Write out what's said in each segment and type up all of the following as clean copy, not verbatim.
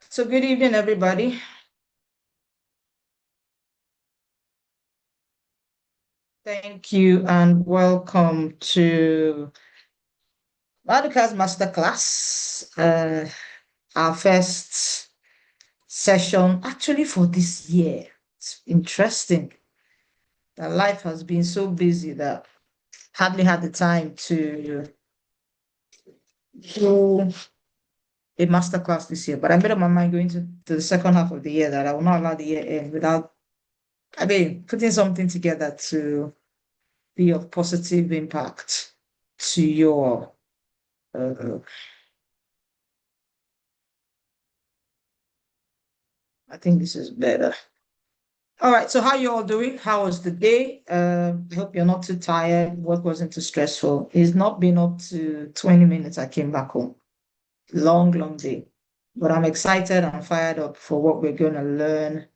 So good evening, everybody. Thank you and welcome to Maduka's Masterclass, our first session actually for this year. It's interesting that life has been so busy that hardly had the time to do a masterclass this year. But I made up my mind going to the second half of the year that I will not allow the year end without, putting something together to be of positive impact to your I think this is better. All right, so how you all doing? How was the day? I hope you're not too tired. Work wasn't too stressful. It's not been up to 20 minutes. I came back home. Long, long day. But I'm excited and fired up for what we're going to learn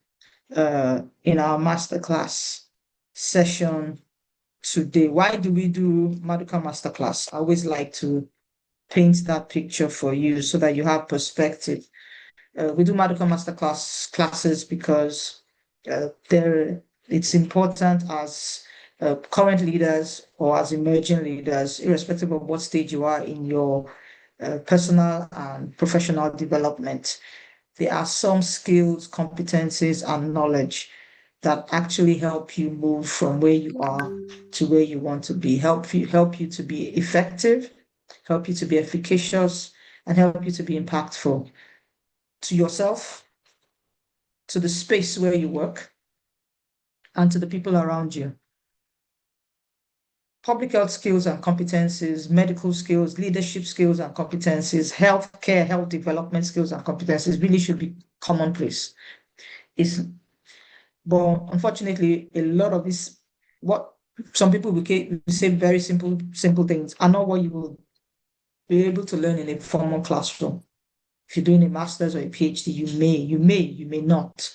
in our masterclass session today. Why do we do Maduka Masterclass? I always like to paint that picture for you so that you have perspective. We do Maduka Masterclass classes because it's important as current leaders or as emerging leaders, irrespective of what stage you are in your personal and professional development. There are some skills, competencies, and knowledge that actually help you move from where you are to where you want to be, help you to be effective, help you to be efficacious, and help you to be impactful to yourself, to the space where you work, and to the people around you. Public health skills and competencies, medical skills, leadership skills and competencies, healthcare, health development skills and competencies really should be commonplace. But unfortunately, a lot of this, what some people will say very simple things, are not what you will be able to learn in a formal classroom. If you're doing a master's or a PhD, you may not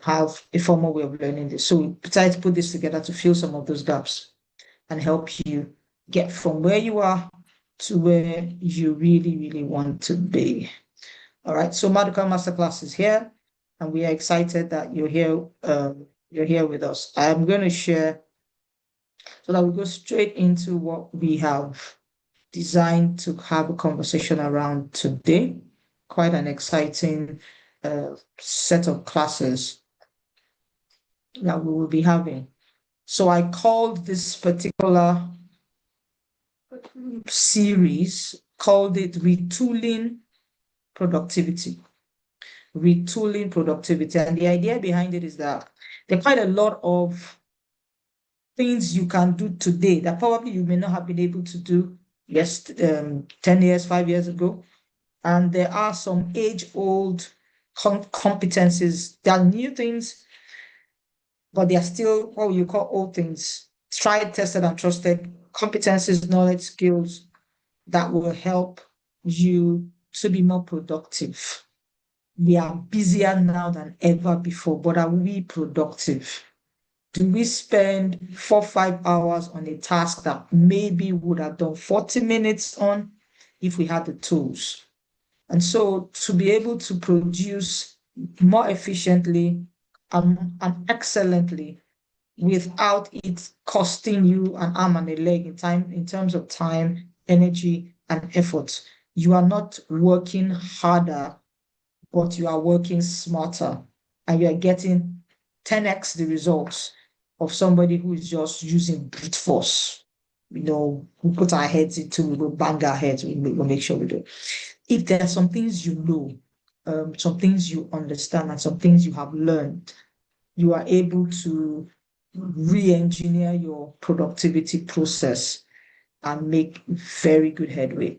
have a formal way of learning this. So we decided to put this together to fill some of those gaps and help you get from where you are to where you really, really want to be. All right, so Maduka Masterclass is here, and we are excited that you're here. You're here with us. I'm going to share so that we go straight into what we have designed to have a conversation around today. Quite an exciting set of classes that we will be having. So I called this particular series, called it Retooling Productivity. Retooling Productivity. And the idea behind it is that there are quite a lot of things you can do today that probably you may not have been able to do 10 years, 5 years ago. And there are some age-old competencies. There are new things, but they are still what you call old things. Tried, tested, and trusted competencies, knowledge, skills that will help you to be more productive. We are busier now than ever before, but are we productive? Do we spend 4 or 5 hours on a task that maybe would have done 40 minutes on if we had the tools? And so to be able to produce more efficiently and excellently without it costing you an arm and a leg in terms of time, energy, and effort. You are not working harder, but you are working smarter, and you are getting 10x the results of somebody who is just using brute force. We put our heads into, we will bang our heads, we will make sure we do. If there are some things you know, some things you understand, and some things you have learned, you are able to re-engineer your productivity process and make very good headway.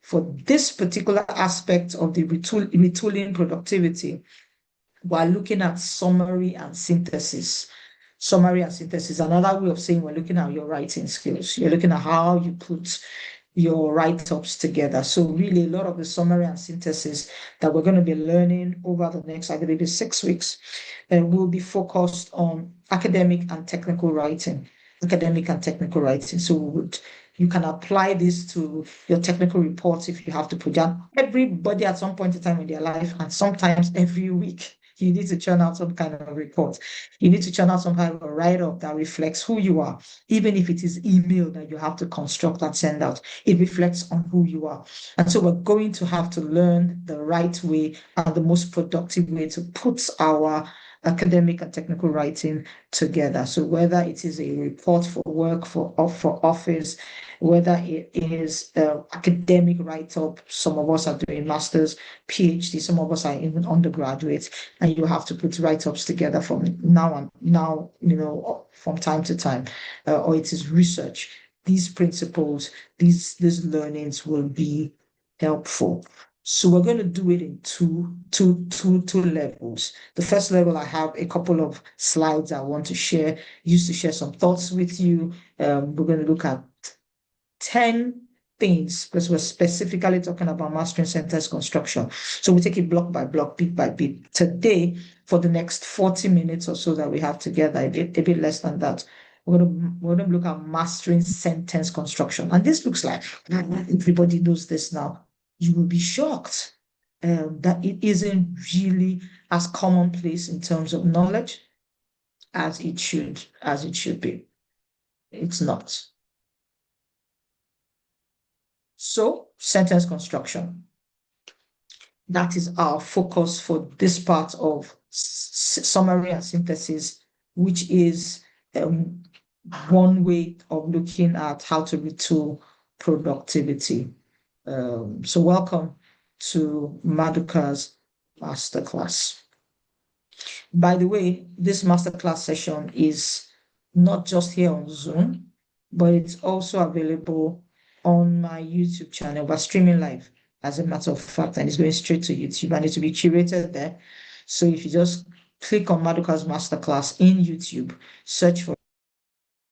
For this particular aspect of the retooling productivity, we're looking at summary and synthesis. Summary and synthesis, another way of saying we're looking at your writing skills. You're looking at how you put your write-ups together. So really a lot of the summary and synthesis that we're going to be learning over the next, I believe, 6 weeks, will be focused on academic and technical writing. Academic and technical writing. So you can apply this to your technical reports if you have to put down. Everybody at some point in time in their life, and sometimes every week, you need to churn out some kind of report. You need to churn out some kind of a write-up that reflects who you are, even if it is email that you have to construct and send out. It reflects on who you are. And so we're going to have to learn the right way and the most productive way to put our academic and technical writing together. So whether it is a report for work, for office, whether it is academic write-up, some of us are doing masters, PhD, some of us are even undergraduates, and you have to put write-ups together from now, from time to time, or it is research. These principles, these learnings will be helpful. So we're going to do it in two levels. The first level, I have a couple of slides I want to share, used to share some thoughts with you. We're going to look at 10 things because we're specifically talking about mastering sentence construction. So we take it block by block, bit by bit. Today, for the next 40 minutes or so that we have together, a bit less than that, we're going to look at mastering sentence construction. And this looks like everybody knows this now. You will be shocked that it isn't really as commonplace in terms of knowledge as it should be. It's not. So, sentence construction. That is our focus for this part of summary and synthesis, which is one way of looking at how to retool productivity. So welcome to Maduka's Masterclass. By the way, this Masterclass session is not just here on Zoom, but it's also available on my YouTube channel. We're streaming live, as a matter of fact, and it's going straight to YouTube, and it will be curated there. So if you just click on Maduka's Masterclass in YouTube, search for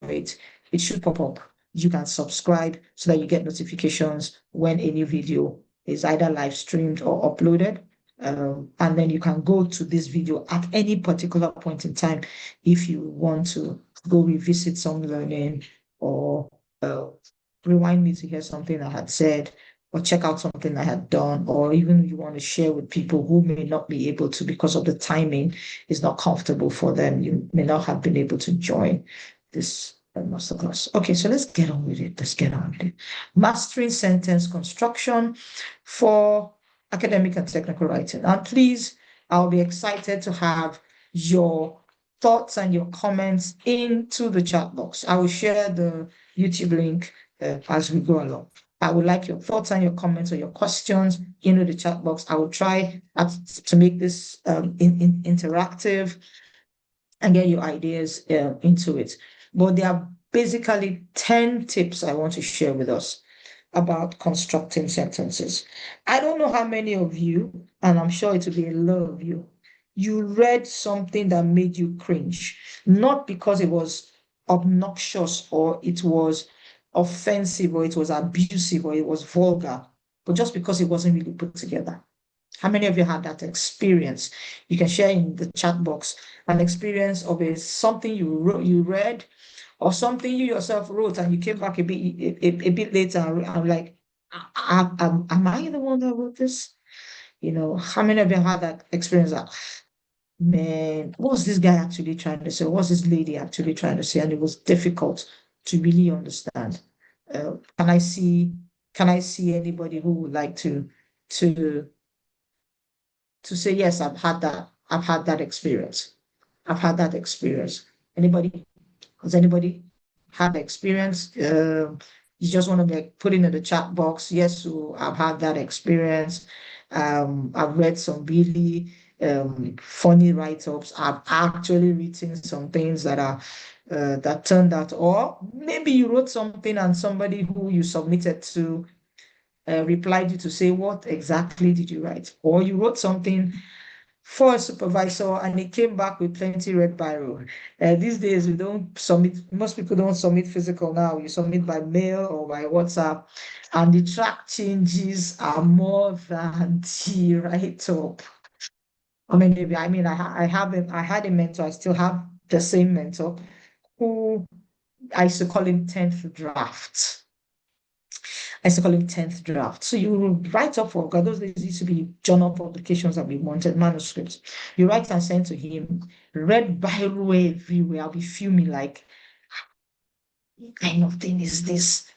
it, it should pop up. You can subscribe so that you get notifications when a new video is either live streamed or uploaded. And then you can go to this video at any particular point in time if you want to go revisit some learning or rewind me to hear something I had said or check out something I had done, or even you want to share with people who may not be able to because of the timing is not comfortable for them. You may not have been able to join this masterclass. Okay, so let's get on with it. Mastering sentence construction for academic and technical writing. And please, I'll be excited to have your thoughts and your comments into the chat box. I will share the YouTube link as we go along. I would like your thoughts and your comments or your questions into the chat box. I will try to make this interactive and get your ideas into it. But there are basically 10 tips I want to share with us about constructing sentences. I don't know how many of you, and I'm sure it will be a lot of you, you read something that made you cringe, not because it was obnoxious or it was offensive or it was abusive or it was vulgar, but just because it wasn't really put together. How many of you had that experience? You can share in the chat box an experience of something you read, or something you yourself wrote, and you came back a bit later and I'm like, am I the one that wrote this? How many of you had that experience that, man, what's this guy actually trying to say? What's this lady actually trying to say? And it was difficult to really understand. Can I see anybody who would like to say, yes, I've had that experience. I've had that experience. Anybody? Has anybody had the experience? You just want to put it in the chat box. Yes, so I've had that experience. I've read some really funny write-ups. I've actually written some things that are that turned out, or maybe you wrote something and somebody who you submitted to replied you to say, what exactly did you write? Or you wrote something for a supervisor and it came back with plenty red biro. These days, we don't submit, most people don't submit physical now. You submit by mail or by WhatsApp, and the track changes are more than the write-up. I had a mentor, I still have the same mentor who I used to call him 10th draft. I used to call him 10th draft. So you write up for God, those days used to be journal publications that we wanted, manuscripts. You write and send to him, read Bible everywhere. I'll be fuming like, what kind of thing is this?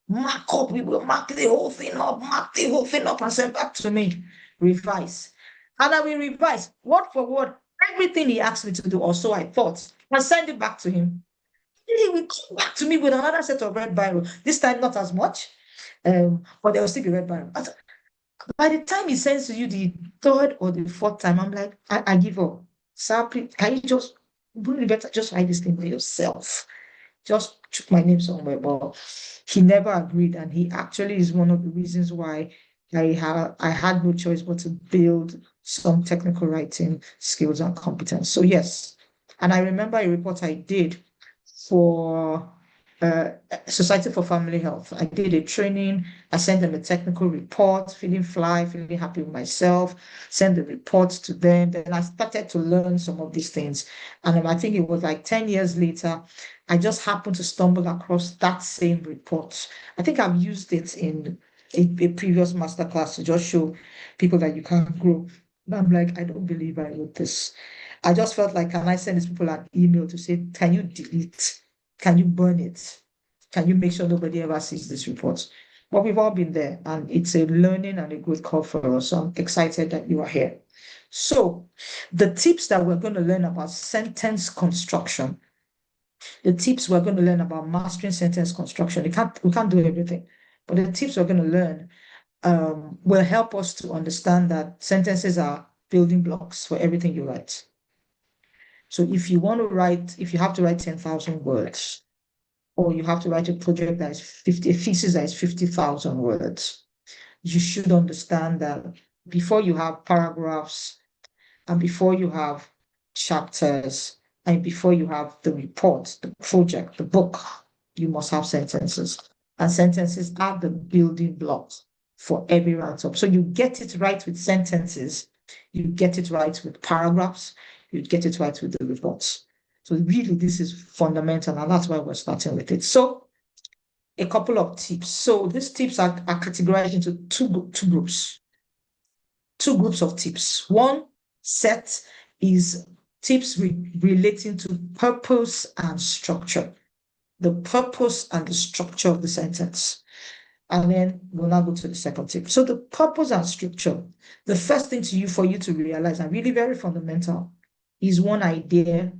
Mark up, we will mark the whole thing up and send back to me. Revise. And I will revise word for word everything he asked me to do, or so I thought, and send it back to him. He will come back to me with another set of red Bible. This time, not as much, but there will still be red Bible. But by the time he sends to you the third or the fourth time, I'm like, I give up. Sir, please, can you just, wouldn't it be better just write this thing by yourself? Just took my name somewhere, but he never agreed, and he actually is one of the reasons why I had no choice but to build some technical writing skills and competence. So yes, and I remember a report I did for uh, Society for Family Health. I did a training. I sent them a technical report, feeling fly, feeling happy with myself. Sent the reports to them. Then I started to learn some of these things, and I think it was like 10 years later. I just happened to stumble across that same report. I think I've used it in a previous masterclass to just show people that you can grow. And I'm like, I don't believe I wrote this. I just felt like, can I send these people an email to say, can you delete? Can you burn it? Can you make sure nobody ever sees this report? But we've all been there, and it's a learning and a good call for us. So I'm excited that you are here. So, the tips that we're going to learn about sentence construction, the tips we're going to learn about mastering sentence construction. We can't do everything, but the tips we're going to learn will help us to understand that sentences are building blocks for everything you write. So if you have to write 10,000 words, or you have to write a project that is a thesis that is 50,000 words, you should understand that before you have paragraphs, and before you have chapters, and before you have the report, the project, the book, you must have sentences. And sentences are the building blocks for every write-up. So you get it right with sentences, you get it right with paragraphs, you get it right with the reports. So really, this is fundamental, and that's why we're starting with it. So a couple of tips. So these tips are categorized into two groups. Two groups of tips. One set is tips relating to purpose and structure. The purpose and the structure of the sentence. And then we'll now go to the second tip. So the purpose and structure, the first thing for you to realize, and really very fundamental, is one idea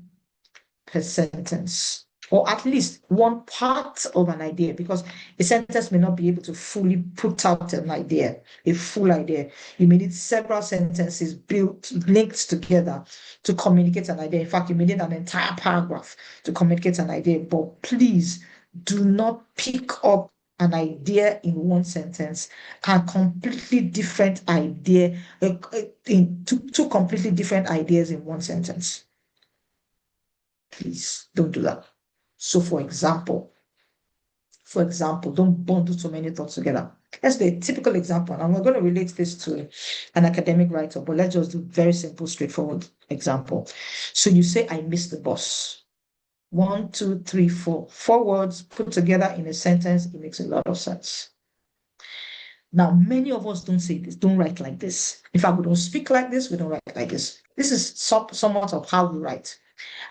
per sentence, or at least one part of an idea, because a sentence may not be able to fully put out an idea, a full idea. You may need several sentences built, linked together to communicate an idea. In fact, you may need an entire paragraph to communicate an idea. But please do not pick up an idea in one sentence and completely different idea in two completely different ideas in one sentence. Please don't do that. So for example, don't bundle so many thoughts together. Let's do a typical example, and we're going to relate this to an academic writer, but let's just do very simple, straightforward example. So you say, I miss the bus. 1, 2, 3, 4. 4 words put together in a sentence, it makes a lot of sense. Now, many of us don't say this, don't write like this. In fact, we don't speak like this, we don't write like this. This is somewhat of how we write.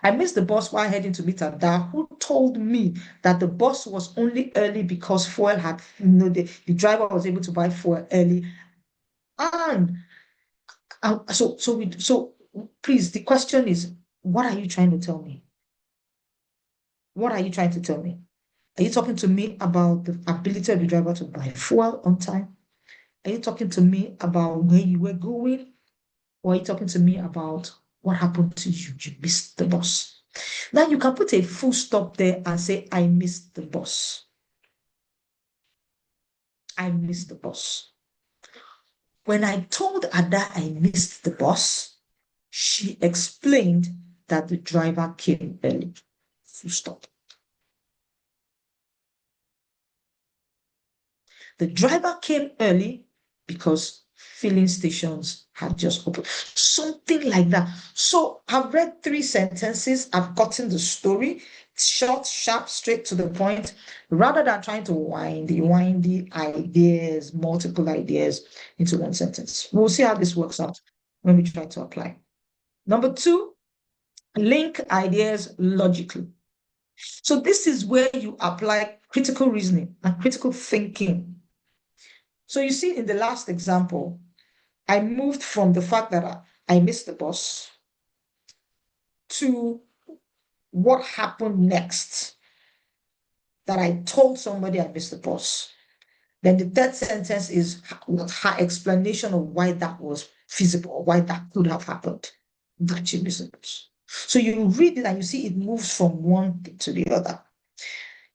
I missed the bus while heading to meet Ada, who told me that the bus was only early because fuel had, the driver was able to buy fuel early. And so please, the question is, what are you trying to tell me? What are you trying to tell me? Are you talking to me about the ability of the driver to buy fuel on time? Are you talking to me about where you were going? Or are you talking to me about what happened to you? You missed the bus. Now you can put a full stop there and say, I missed the bus. I missed the bus. When I told Ada I missed the bus, she explained that the driver came early. Full stop. The driver came early because filling stations had just opened. Something like that. So I've read 3 sentences. I've gotten the story, short, sharp, straight to the point, rather than trying to windy ideas, multiple ideas into one sentence. We'll see how this works out when we try to apply. Number 2, link ideas logically. So this is where you apply critical reasoning and critical thinking. So you see in the last example, I moved from the fact that I missed the bus to what happened next, that I told somebody I missed the bus. Then the third sentence is her explanation of why that was feasible, or why that could have happened, that she missed the bus. So you read it and you see it moves from one to the other.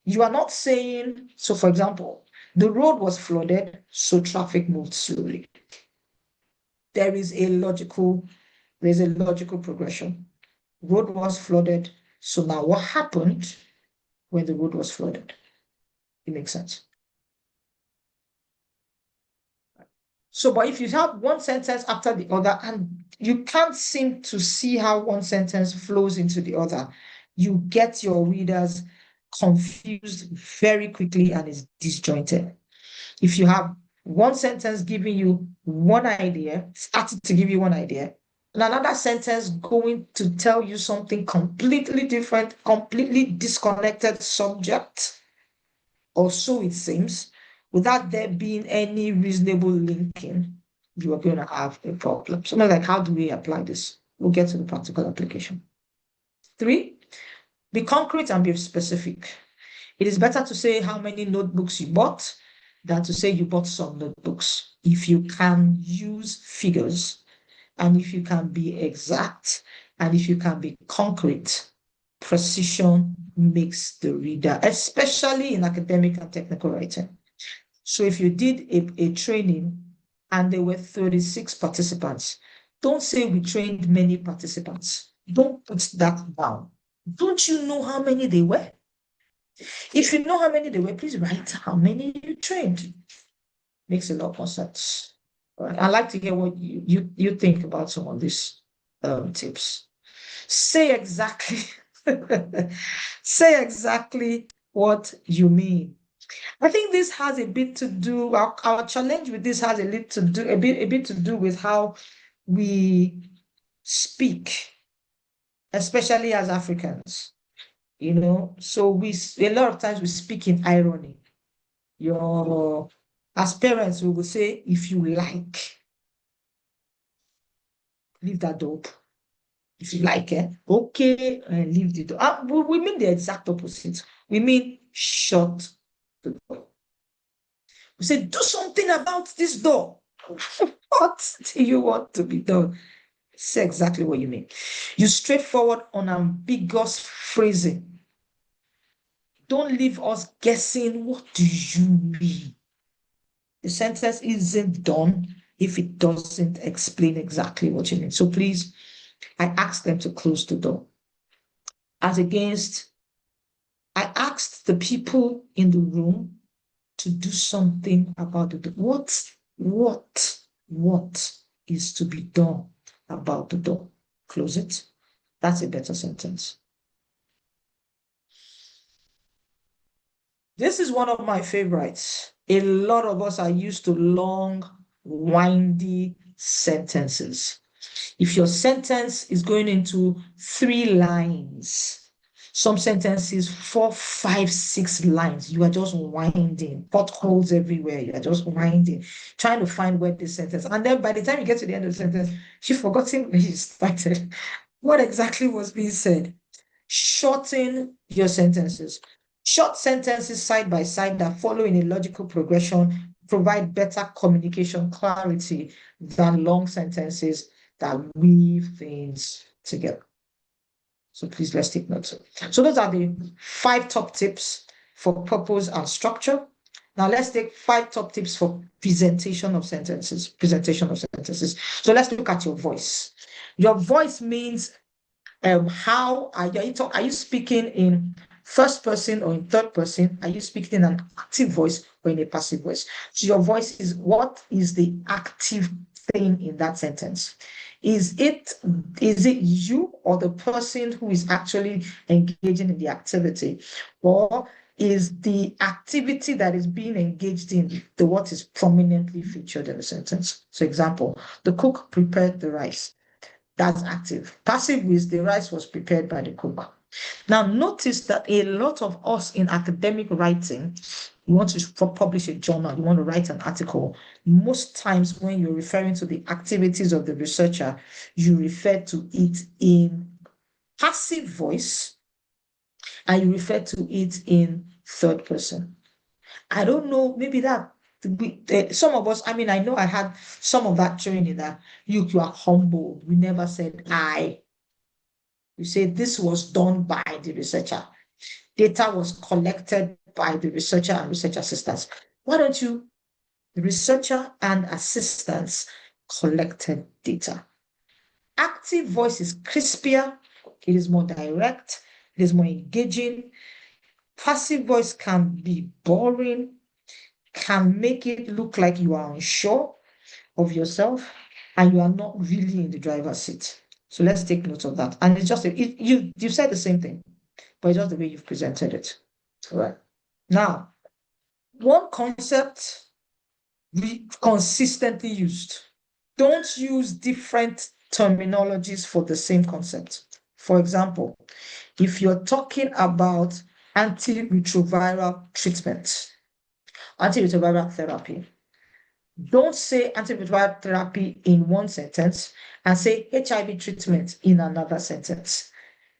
You are not saying, so for example, the road was flooded, so traffic moved slowly. There's a logical progression. Road was flooded, so now what happened when the road was flooded? It makes sense. So, but if you have one sentence after the other and you can't seem to see how one sentence flows into the other, you get your readers confused very quickly and is disjointed. If you have one sentence giving you one idea, starting to give you one idea, and another sentence going to tell you something completely different, completely disconnected subject, or so it seems, without there being any reasonable linking, you are going to have a problem. So, like, how do we apply this? We'll get to the practical application. 3, be concrete and be specific. It is better to say how many notebooks you bought than to say you bought some notebooks. If you can use figures, and if you can be exact, and if you can be concrete, precision makes the reader, especially in academic and technical writing. So if you did a training and there were 36 participants, don't say we trained many participants. Don't put that down. Don't you know how many they were? If you know how many they were, please write how many you trained. Makes a lot more sense. Right. I'd like to hear what you think about some of these tips. Say exactly, say exactly what you mean. I think this has a bit to do, our challenge with this has a bit to do with how we speak, especially as Africans. So a lot of times we speak in irony. As parents, we will say, if you like, leave that door open. If you like it, okay, and leave the door. We mean the exact opposite. We mean shut the door. We say, do something about this door. What do you want to be done? Say exactly what you mean. Use straightforward, unambiguous phrasing. Don't leave us guessing, what do you mean? The sentence isn't done if it doesn't explain exactly what you mean. So please, I asked them to close the door. As against, I asked the people in the room to do something about the door. What is to be done about the door? Close it. That's a better sentence. This is one of my favorites. A lot of us are used to long, windy sentences. If your sentence is going into 3 lines, some sentences 4, 5, 6 lines, you are just winding, potholes everywhere, you are just winding, trying to find where this sentence, and then by the time you get to the end of the sentence, you've forgotten where you started, what exactly was being said. Shorten your sentences. Short sentences side by side that follow in a logical progression provide better communication clarity than long sentences that weave things together. So please let's take notes. So those are the 5 top tips for purpose and structure. Now let's take 5 top tips for presentation of sentences. Presentation of sentences. So let's look at your voice. Your voice means how are you speaking in first person or in third person? Are you speaking in an active voice or in a passive voice? So your voice is what is the active thing in that sentence? Is it you or the person who is actually engaging in the activity, or is the activity that is being engaged in the what is prominently featured in the sentence? So example, the cook prepared the rice. That's active. Passive is the rice was prepared by the cook. Now, notice that a lot of us in academic writing, you want to publish a journal, you want to write an article. Most times, when you're referring to the activities of the researcher, you refer to it in passive voice and you refer to it in third person. I don't know, maybe that some of us, I mean, I know I had some of that training that you are humble. We never said I. You say this was done by the researcher. Data was collected by the researcher and research assistants. Why don't you? The researcher and assistants collected data. Active voice is crispier, it is more direct, it is more engaging. Passive voice can be boring, can make it look like you are unsure of yourself and you are not really in the driver's seat. So let's take note of that. And it's just you said the same thing, but it's just the way you've presented it. All right. Now, one concept we consistently used. Don't use different terminologies for the same concept. For example, if you're talking about antiretroviral treatment, antiretroviral therapy, don't say antiretroviral therapy in one sentence and say HIV treatment in another sentence.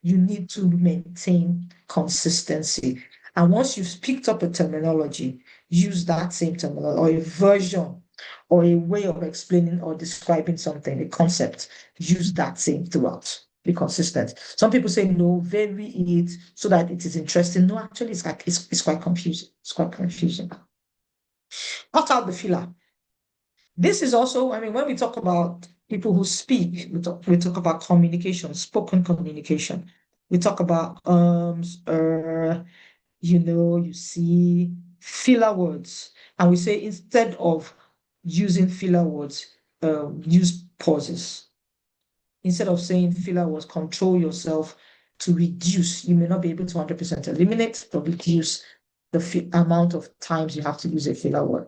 You need to maintain consistency. And once you've picked up a terminology, use that same terminology or a version or a way of explaining or describing something, a concept, use that same throughout. Be consistent. Some people say no, vary it so that it is interesting. No, actually, it's quite confusing. It's quite confusing. Cut out the filler. This is also, I mean, when we talk about people who speak, we talk about communication, spoken communication. We talk about you see filler words, and we say instead of using filler words, use pauses. Instead of saying filler words, control yourself to reduce. You may not be able to 100% eliminate, but reduce the amount of times you have to use a filler word.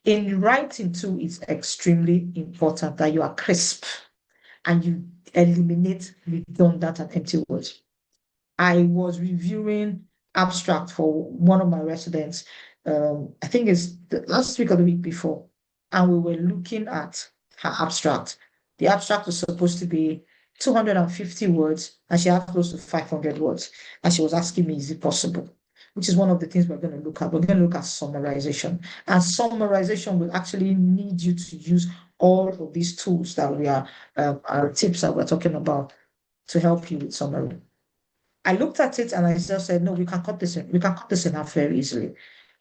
In writing too, it's extremely important that you are crisp and you eliminate redundant and empty words. I was reviewing abstract for one of my residents. I think it's the last week or the week before, and we were looking at her abstract. The abstract was supposed to be 250 words, and she had close to 500 words. And she was asking me, is it possible? Which is one of the things we're going to look at. We're going to look at summarization. And summarization will actually need you to use all of these tools that we are, our tips that we're talking about to help you with summary. I looked at it and I just said, no, we can cut this in. We can cut this in half very easily.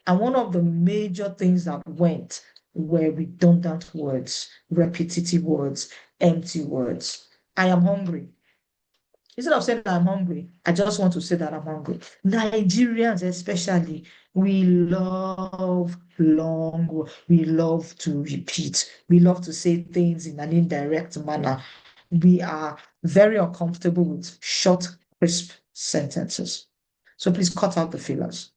And one of the major things that went were redundant words, repetitive words, empty words. I am hungry. Instead of saying I'm hungry, I just want to say that I'm hungry. Nigerians, especially, we love long, we love to repeat, we love to say things in an indirect manner. We are very uncomfortable with short, crisp sentences. So please cut out the fillers.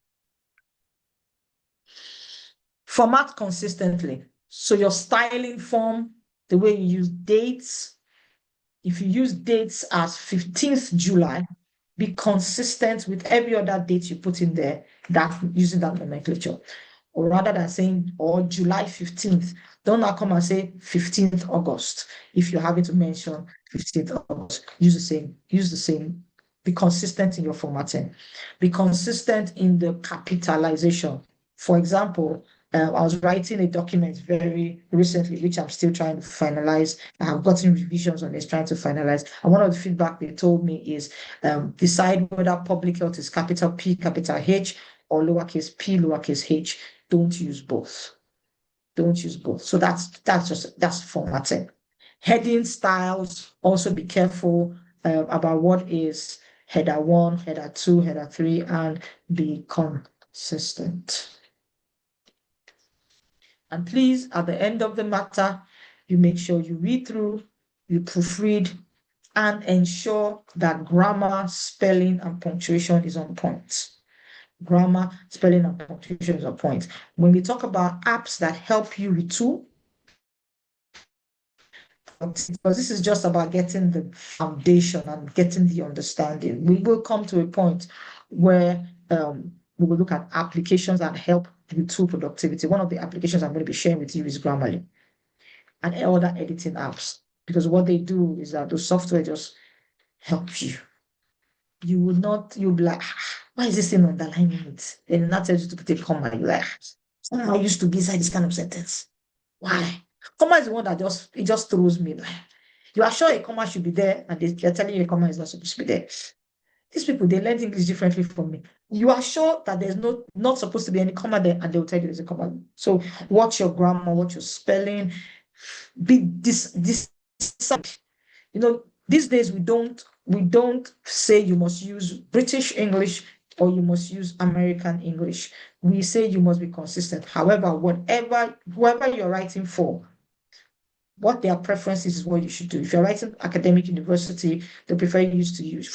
Format consistently. So your styling form, the way you use dates, if you use dates as 15th July, be consistent with every other date you put in there that using that nomenclature. Or rather than saying, or July 15th, don't now come and say 15th August. If you're having to mention 15th August, use the same. Be consistent in your formatting. Be consistent in the capitalization. For example, I was writing a document very recently, which I'm still trying to finalize. I have gotten revisions on this, trying to finalize. And one of the feedback they told me is decide whether public health is capital P, capital H, or lowercase p, lowercase h. Don't use both. Don't use both. So that's formatting. Heading styles, also be careful about what is header 1, header 2, header 3, and be consistent. And please, at the end of the matter, you make sure you read through, you proofread, and ensure that grammar, spelling, and punctuation is on point. Grammar, spelling, and punctuation is on point. When we talk about apps that help you retool, because this is just about getting the foundation and getting the understanding. We will come to a point where we will look at applications that help retool productivity. One of the applications I'm going to be sharing with you is Grammarly and other editing apps, because what they do is that the software just help you. You will not, you'll be like, why is this thing underlining it? And that tells you to put a comma. You're like, somehow I used to be inside this kind of sentence. Why? Comma is the one that it just throws me. Like, you are sure a comma should be there, and they're telling you a comma is not supposed to be there. These people, they learn English differently from me. You are sure that there's not supposed to be any comma there, and they'll tell you there's a comma. So watch your grammar, watch your spelling. Be this. These days we don't say you must use British English or you must use American English. We say you must be consistent. However, whoever you're writing for, what their preference is what you should do. If you're writing academic university, they prefer you to use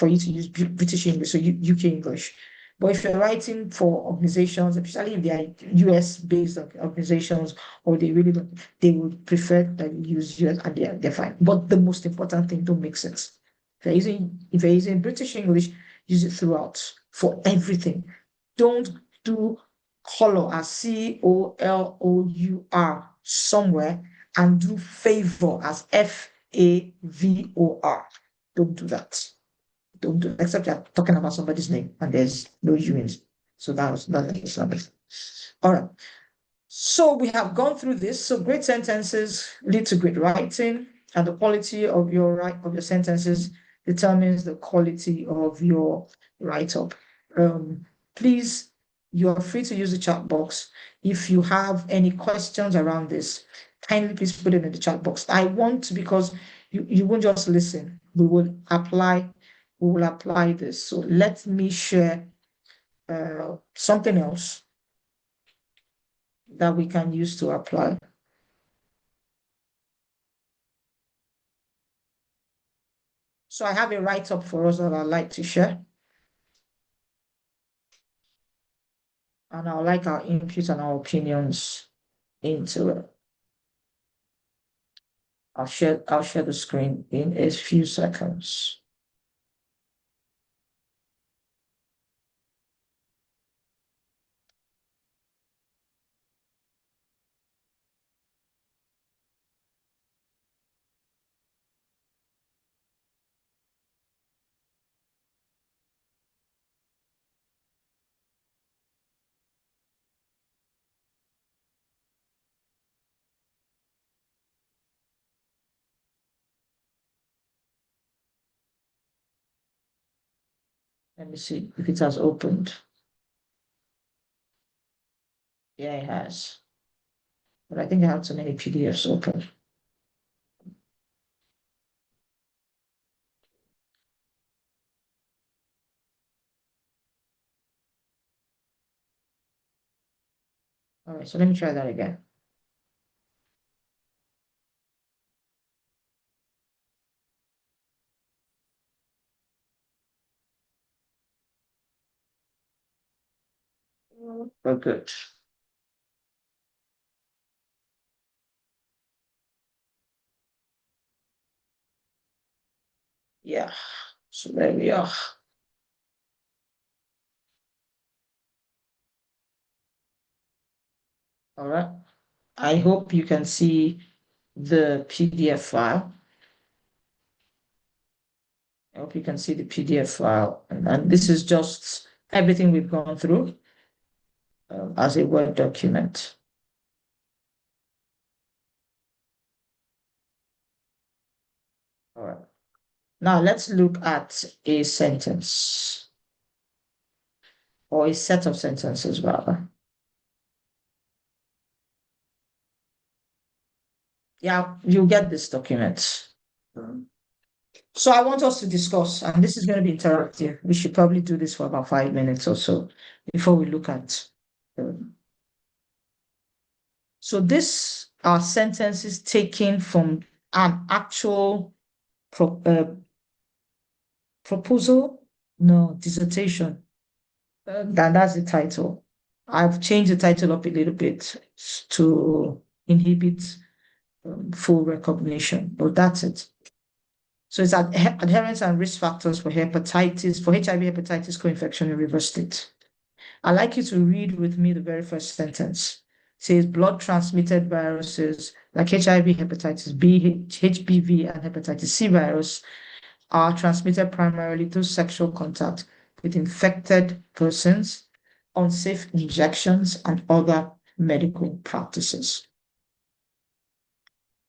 British English, so UK English. But if you're writing for organizations, especially if they are US-based organizations, or they would prefer that you use US, and they're fine. But the most important thing, don't mix it. If you're using British English, use it throughout for everything. Don't do color as COLOUR somewhere and do favor as FAVOR. Don't do that. Don't do, except you're talking about somebody's name and there's no U in it. So that's something. All right. So we have gone through this. So great sentences lead to great writing, and the quality of your sentences determines the quality of your write-up. Please, you are free to use the chat box. If you have any questions around this, kindly please put it in the chat box. Because you won't just listen. We will apply this. So let me share something else that we can use to apply. So I have a write-up for us that I'd like to share. And I'd like our input and our opinions into it. I'll share the screen in a few seconds. Let me see if it has opened. Yeah, it has. But I think I have too many PDFs open. All right, so let me try that again. Oh, good. Yeah, so there we are. All right. I hope you can see the PDF file. I hope you can see the PDF file. And this is just everything we've gone through as a Word document. All right. Now let's look at a sentence or a set of sentences rather. Yeah, you get this document. So I want us to discuss, and this is going to be interactive. We should probably do this for about 5 minutes or so before we look at. So this are sentences taken from an actual proposal, no, dissertation. That's the title. I've changed the title up a little bit to inhibit full recognition, but that's it. So it's adherence and risk factors for hepatitis, for HIV hepatitis co-infection in River State. I'd like you to read with me the very first sentence. It says blood transmitted viruses like HIV, hepatitis B, HBV, and hepatitis C virus are transmitted primarily through sexual contact with infected persons, unsafe injections, and other medical practices.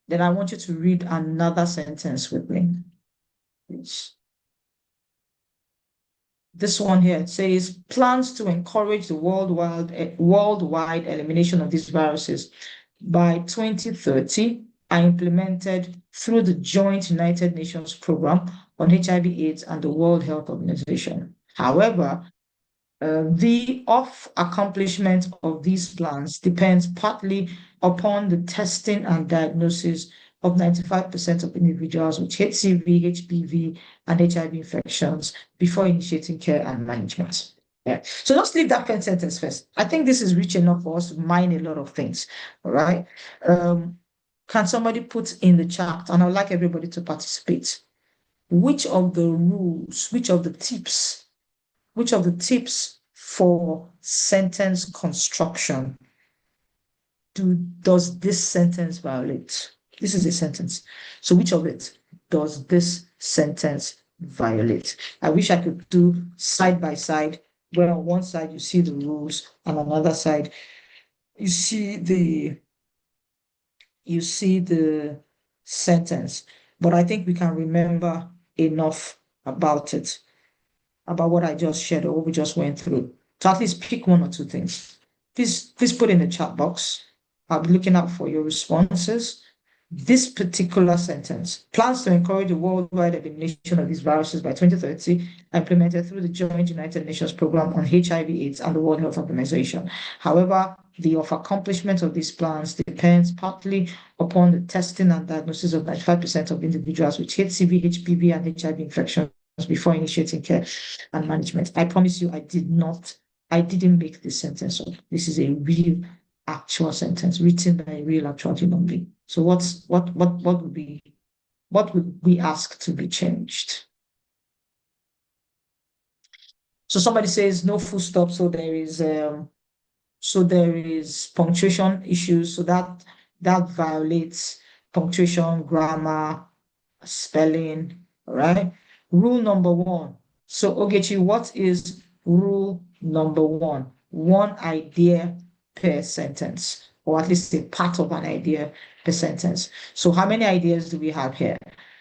Then I want you to read another sentence with me, please. This one here, it says plans to encourage the worldwide elimination of these viruses by 2030 are implemented through the joint United Nations program on HIV/AIDS and the World Health Organization. However, the accomplishment of these plans depends partly upon the testing and diagnosis of 95% of individuals with HCV, HBV, and HIV infections before initiating care and management. Yeah. So let's leave that first sentence first. I think this is rich enough for us to mine a lot of things. All right. Can somebody put in the chat, and I'd like everybody to participate, which of the rules, which of the tips for sentence construction does this sentence violate? This is a sentence. So which of it does this sentence violate? I wish I could do side by side, where on one side you see the rules, and on the other side you see the sentence. But I think we can remember enough about it, about what I just shared or what we just went through, to at least pick one or two things. Please put in the chat box. I'll be looking out for your responses. This particular sentence, plans to encourage the worldwide elimination of these viruses by 2030, implemented through the joint United Nations program on HIV/AIDS and the World Health Organization. However, the accomplishment of these plans depends partly upon the testing and diagnosis of 95% of individuals with HCV, HPV, and HIV infections before initiating care and management. I promise you, I didn't make this sentence up. This is a real actual sentence written by a real actual human being. So what would we ask to be changed? So somebody says no full stop, so there is punctuation issues, so that violates punctuation, grammar, spelling. All right. Rule number 1. So Ogechi, what is rule number 1? One idea per sentence, or at least a part of an idea per sentence. So how many ideas do we have here?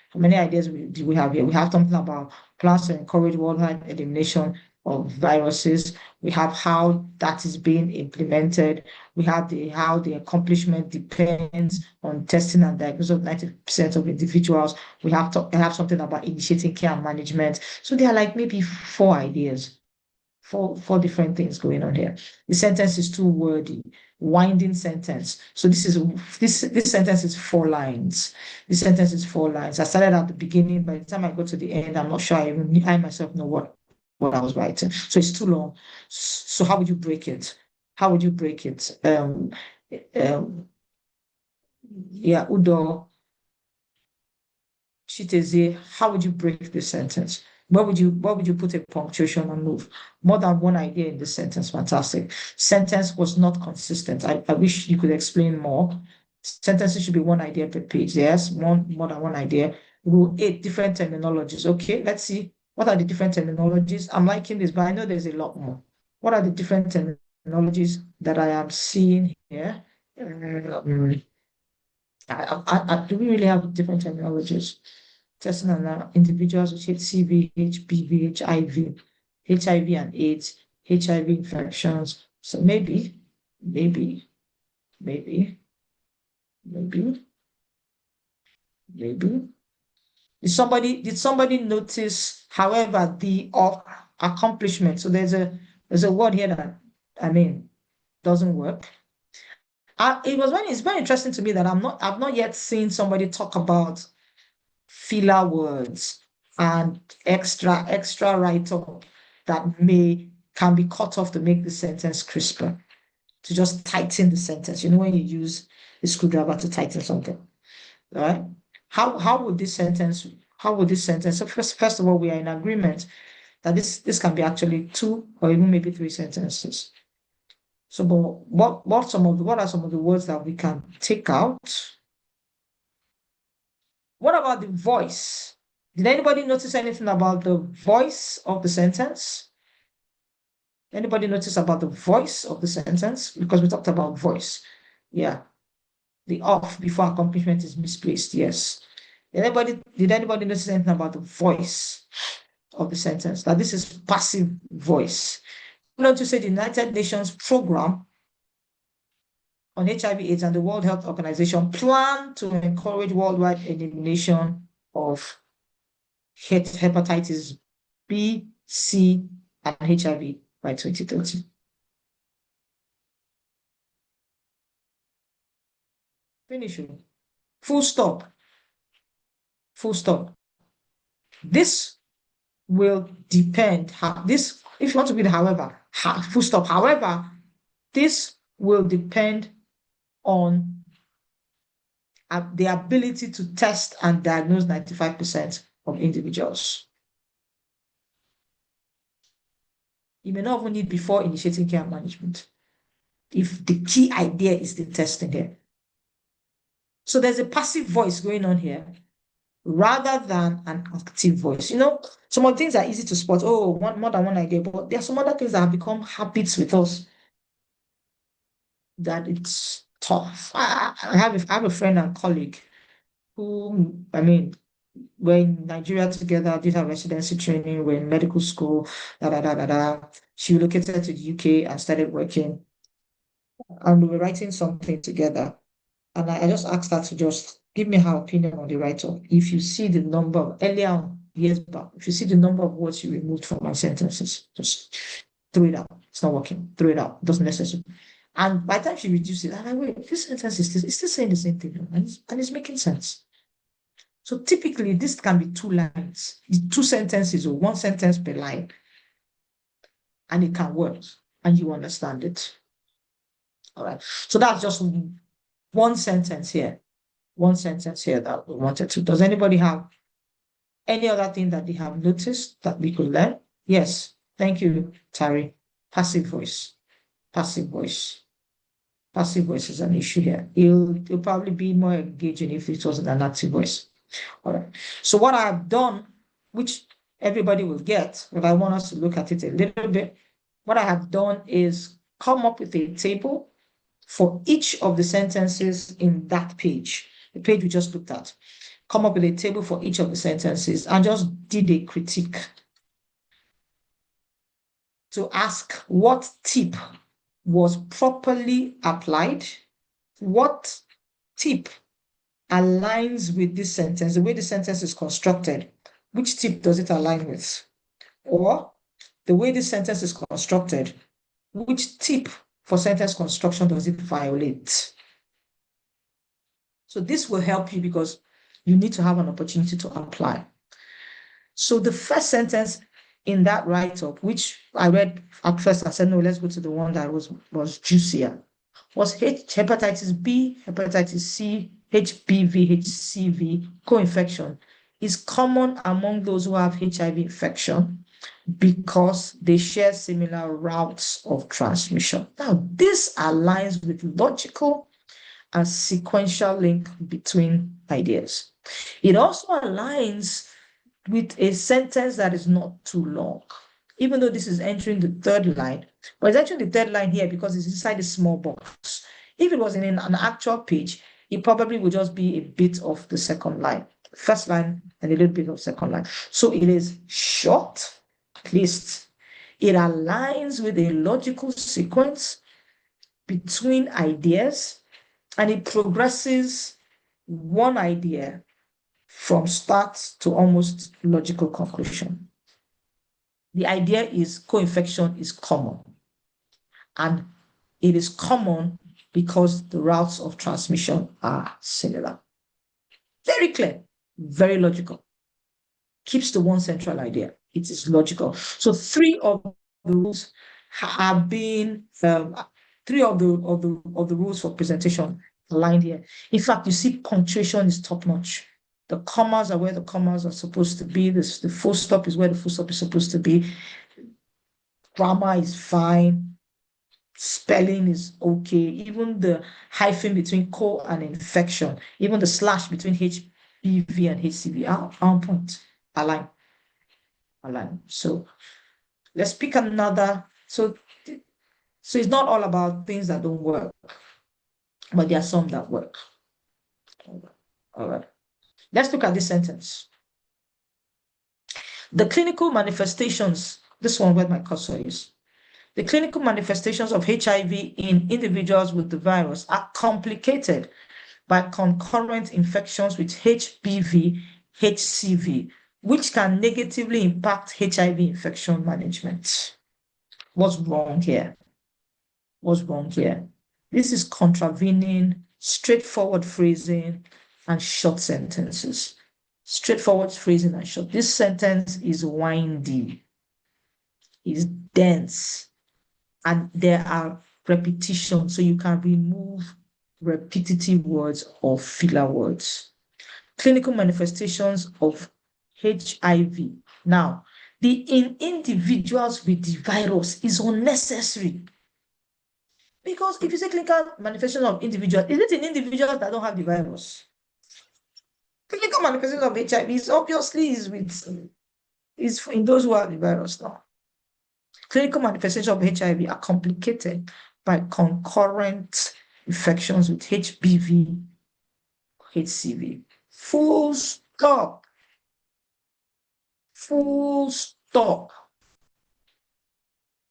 How many ideas do we have here? We have something about plans to encourage worldwide elimination of viruses. We have how that is being implemented. We have how the accomplishment depends on testing and diagnosis of 90% of individuals. We have something about initiating care and management. So there are like maybe 4 ideas. Four different things going on here. The sentence is too wordy, winding sentence. So this sentence is 4 lines. This sentence is 4 lines. I started at the beginning. By the time I go to the end, I'm not sure I myself know what I was writing. So it's too long. So how would you break it? How would you break it? Yeah, Udo, Chiteze, how would you break this sentence? What would you put a punctuation and move? More than one idea in this sentence. Fantastic. Sentence was not consistent. I wish you could explain more. Sentences should be 1 idea per page. Yes, more than 1 idea. Rule 8, different terminologies. Okay, let's see. What are the different terminologies? I'm liking this, but I know there's a lot more. What are the different terminologies that I am seeing here? Do we really have different terminologies? testing on individuals with HCV, HPV, HIV and AIDS, HIV infections. So maybe, maybe, maybe, maybe, maybe. Did somebody notice, however, the accomplishment? So there's a word here that I mean doesn't work. It's very interesting to me that I've not yet seen somebody talk about filler words and extra write-up that can be cut off to make the sentence crisper, to just tighten the sentence. You know, when you use a screwdriver to tighten something, all right? How would this sentence, so first of all, we are in agreement that this can be actually two or even maybe three sentences. So, but what are some of the words that we can take out? What about the voice? Did anybody notice anything about the voice of the sentence? Anybody notice about the voice of the sentence? Because we talked about voice. Yeah. The off before accomplishment is misplaced. Yes. Did anybody notice anything about the voice of the sentence? That this is passive voice. Why don't you say the United Nations program on HIV/AIDS and the World Health Organization plan to encourage worldwide elimination of hepatitis B, C, and HIV by 2030. Finish it. Full stop. Full stop. This will depend. If you want to read however, full stop. However, this will depend on the ability to test and diagnose 95% of individuals. You may not even need before initiating care management, if the key idea is the testing here. So there's a passive voice going on here rather than an active voice. You know, some of the things are easy to spot. Oh, more than one idea, but there are some other things that have become habits with us that it's tough. I have a friend and colleague who, I mean, we're in Nigeria together, did her residency training, we're in medical school, da da da da da. She relocated to the UK and started working, and we were writing something together. And I just asked her to just give me her opinion on the write-up. If you see the number earlier on, years back, if you see the number of words you removed from my sentences, just throw it out. It's not working. Throw it out. It doesn't necessary. And by the time she reduced it, I'm like, wait, this sentence is still saying the same thing, and it's making sense. So typically, this can be 2 lines, 2 sentences or 1 sentence per line, and it can work, and you understand it. All right. So that's just 1 sentence here. 1 sentence here that we wanted to. Does anybody have any other thing that they have noticed that we could learn? Yes. Thank you, Tari. Passive voice. Passive voice. Passive voice is an issue here. It'll probably be more engaging if it wasn't an active voice. All right. So what I've done, which everybody will get, but I want us to look at it a little bit. What I have done is come up with a table for each of the sentences in that page, the page we just looked at. Come up with a table for each of the sentences and just did a critique to ask what tip was properly applied, what tip aligns with this sentence, the way the sentence is constructed, which tip does it align with? Or the way this sentence is constructed, which tip for sentence construction does it violate? So this will help you because you need to have an opportunity to apply. So the first sentence in that write-up, which I read at first, I said, no, let's go to the one that was juicier, was hepatitis B, hepatitis C, HPV, HCV, co-infection is common among those who have HIV infection because they share similar routes of transmission. Now, this aligns with logical and sequential link between ideas. It also aligns with a sentence that is not too long, even though this is entering the 3rd line, but it's actually the 3rd line here because it's inside a small box. If it was in an actual page, it probably would just be a bit of the 2nd line. first line and a little bit of second line. So it is short, at least. It aligns with a logical sequence between ideas, and it progresses one idea from start to almost logical conclusion. The idea is co-infection is common, and it is common because the routes of transmission are similar. Very clear, very logical. Keeps the one central idea. It is logical. So three of the rules have been three of the rules for presentation aligned here. In fact, you see punctuation is top notch. The commas are where the commas are supposed to be. The full stop is where the full stop is supposed to be. Grammar is fine. Spelling is okay. Even the hyphen between co and infection, even the slash between HBV and HCV are on point. Align. So let's pick another. So it's not all about things that don't work, but there are some that work. All right. Let's look at this sentence. The clinical manifestations, this one where my cursor is. The clinical manifestations of HIV in individuals with the virus are complicated by concurrent infections with HBV, HCV, which can negatively impact HIV infection management. What's wrong here? This is contravening straightforward phrasing and short sentences. Straightforward phrasing and short. This sentence is windy, is dense, and there are repetitions, so you can remove repetitive words or filler words. Clinical manifestations of HIV. Now, in individuals with the virus is unnecessary. Because if you say clinical manifestation of individuals, is it in individuals that don't have the virus? Clinical manifestation of HIV is obviously is in those who have the virus now. Clinical manifestations of HIV are complicated by concurrent infections with HBV, HCV. Full stop.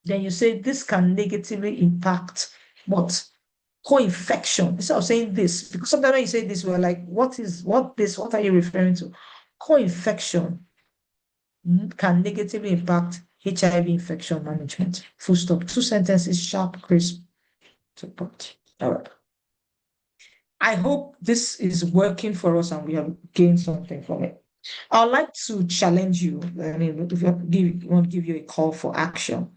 Then you say this can negatively impact what? Co-infection. Instead of saying this, because sometimes when you say this, we're like, what are you referring to? Co-infection can negatively impact HIV infection management. Full stop. 2 sentences, sharp, crisp, to put. All right. I hope this is working for us and we have gained something from it. I'd like to challenge you. I mean, if you want to give you a call for action,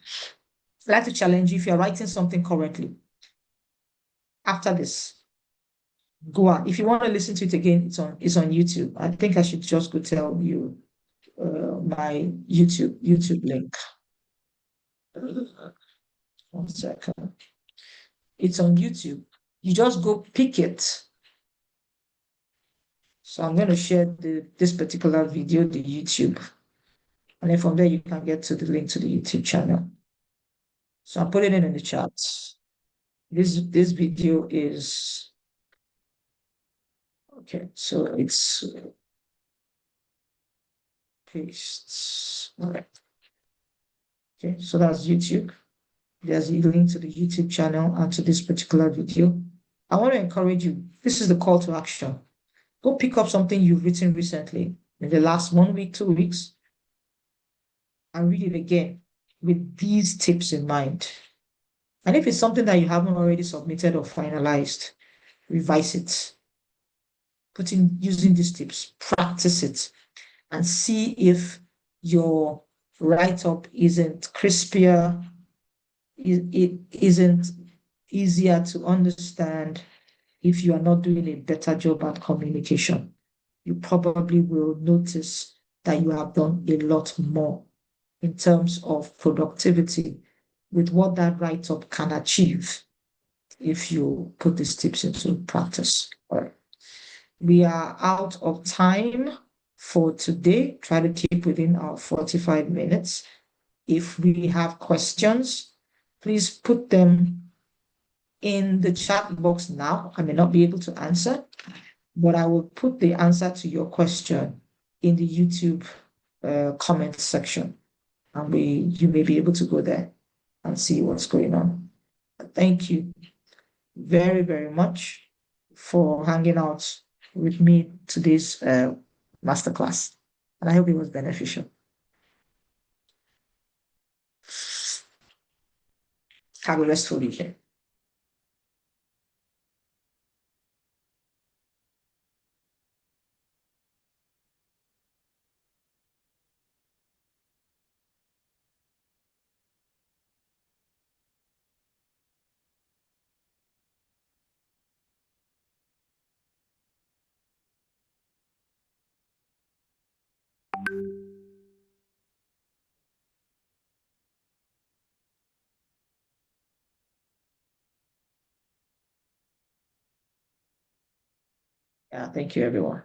I'd like to challenge you if you're writing something correctly. After this, go on. If you want to listen to it again, it's on YouTube. I think I should just go tell you my YouTube link. 1 second. It's on YouTube. You just go pick it. So I'm going to share this particular video, the YouTube. And then from there, you can get to the link to the YouTube channel. So I'm putting it in the chat. This video is, okay, so it's pastes. All right. Okay, so that's YouTube. There's a link to the YouTube channel and to this particular video. I want to encourage you. This is the call to action. Go pick up something you've written recently in the last 1 week, 2 weeks, and read it again with these tips in mind. And if it's something that you haven't already submitted or finalized, revise it. Using these tips, practice it, and see if your write-up isn't crispier, it isn't easier to understand. If you are not doing a better job at communication, you probably will notice that you have done a lot more in terms of productivity with what that write-up can achieve if you put these tips into practice. All right. We are out of time for today. Try to keep within our 45 minutes. If we have questions, please put them in the chat box now. I may not be able to answer, but I will put the answer to your question in the YouTube comment section, and you may be able to go there and see what's going on. Thank you very, very much for hanging out with me today's masterclass, and I hope it was beneficial. Have a restful evening. Yeah, thank you, everyone.